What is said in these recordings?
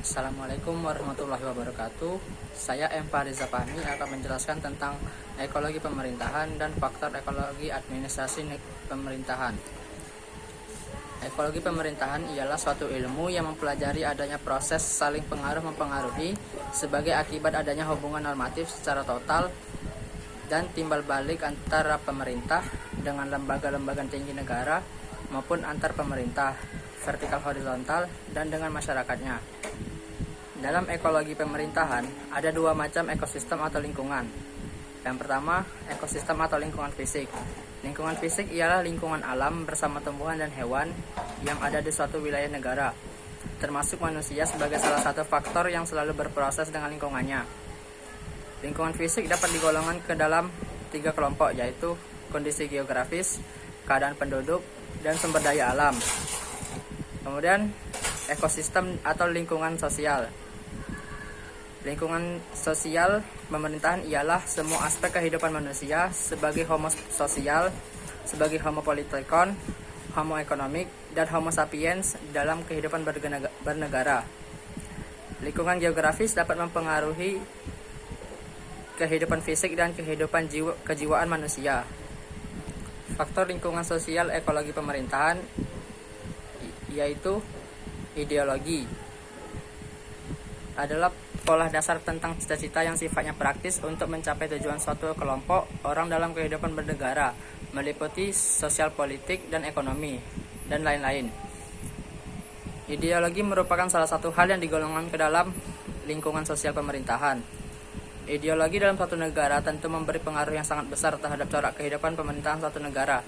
Assalamualaikum warahmatullahi wabarakatuh. Saya M. Fariza Fahmi akan menjelaskan tentang ekologi pemerintahan dan faktor ekologi administrasi pemerintahan. Ekologi pemerintahan ialah suatu ilmu yang mempelajari adanya proses saling pengaruh-mempengaruhi sebagai akibat adanya hubungan normatif secara total dan timbal balik antara pemerintah dengan lembaga-lembaga tinggi negara maupun antar pemerintah, vertikal horizontal, dan dengan masyarakatnya. Dalam ekologi pemerintahan, ada dua macam ekosistem atau lingkungan. Yang pertama, ekosistem atau lingkungan fisik. Lingkungan fisik ialah lingkungan alam bersama tumbuhan dan hewan yang ada di suatu wilayah negara, termasuk manusia sebagai salah satu faktor yang selalu berproses dengan lingkungannya. Lingkungan fisik dapat digolongkan ke dalam 3 kelompok, yaitu kondisi geografis, keadaan penduduk, dan sumber daya alam. Kemudian, ekosistem atau lingkungan sosial. Lingkungan sosial pemerintahan ialah semua aspek kehidupan manusia sebagai homo sosial, sebagai homo politikon, homo economic, dan homo sapiens dalam kehidupan bernegara. Lingkungan geografis dapat mempengaruhi kehidupan fisik dan kehidupan kejiwaan manusia. Faktor lingkungan sosial ekologi pemerintahan yaitu ideologi adalah pola dasar tentang cita-cita yang sifatnya praktis untuk mencapai tujuan suatu kelompok orang dalam kehidupan bernegara, meliputi sosial, politik, dan ekonomi, dan lain-lain. Ideologi merupakan salah satu hal yang digolongkan ke dalam lingkungan sosial pemerintahan. Ideologi dalam suatu negara tentu memberi pengaruh yang sangat besar terhadap corak kehidupan pemerintahan suatu negara.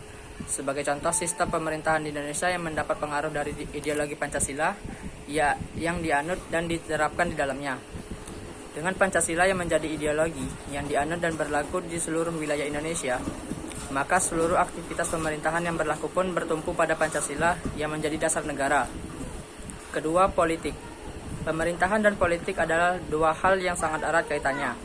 Sebagai contoh, sistem pemerintahan di Indonesia yang mendapat pengaruh dari ideologi Pancasila yang dianut dan diterapkan di dalamnya. Dengan Pancasila yang menjadi ideologi yang dianut dan berlaku di seluruh wilayah Indonesia, maka seluruh aktivitas pemerintahan yang berlaku pun bertumpu pada Pancasila yang menjadi dasar negara. Kedua, politik. Pemerintahan dan politik adalah dua hal yang sangat erat kaitannya,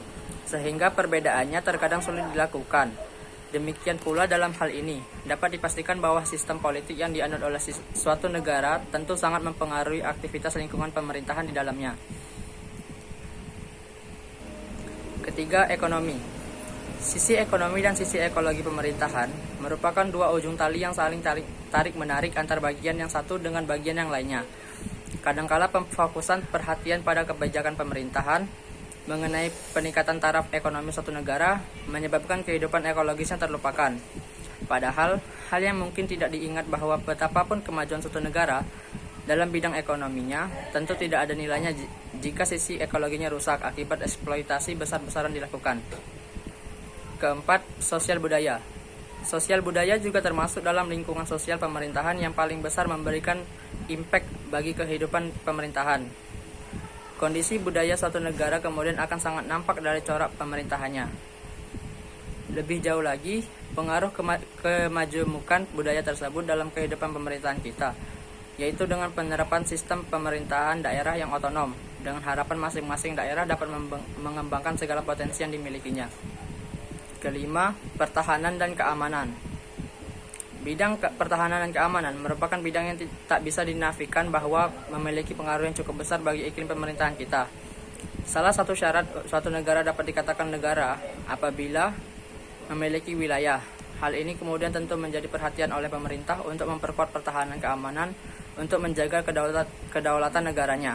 sehingga perbedaannya terkadang sulit dilakukan. Demikian pula dalam hal ini, dapat dipastikan bahwa sistem politik yang dianut oleh suatu negara tentu sangat mempengaruhi aktivitas lingkungan pemerintahan di dalamnya. Ketiga, ekonomi. Sisi ekonomi dan sisi ekologi pemerintahan merupakan dua ujung tali yang saling tarik-menarik antar bagian yang satu dengan bagian yang lainnya. Kadangkala pemfokusan perhatian pada kebijakan pemerintahan mengenai peningkatan taraf ekonomi suatu negara menyebabkan kehidupan ekologisnya terlupakan. Padahal, hal yang mungkin tidak diingat bahwa betapapun kemajuan suatu negara dalam bidang ekonominya tentu tidak ada nilainya jika sisi ekologinya rusak akibat eksploitasi besar-besaran dilakukan. Keempat, sosial budaya. Sosial budaya juga termasuk dalam lingkungan sosial pemerintahan yang paling besar memberikan impact bagi kehidupan pemerintahan. Kondisi budaya suatu negara kemudian akan sangat nampak dari corak pemerintahannya. Lebih jauh lagi, pengaruh kemajemukan budaya tersebut dalam kehidupan pemerintahan kita, yaitu dengan penerapan sistem pemerintahan daerah yang otonom, dengan harapan masing-masing daerah dapat mengembangkan segala potensi yang dimilikinya. Kelima, pertahanan dan keamanan. Bidang pertahanan dan keamanan merupakan bidang yang tak bisa dinafikan bahwa memiliki pengaruh yang cukup besar bagi iklim pemerintahan kita. Salah satu syarat suatu negara dapat dikatakan negara apabila memiliki wilayah. Hal ini kemudian tentu menjadi perhatian oleh pemerintah untuk memperkuat pertahanan keamanan untuk menjaga kedaulatan negaranya.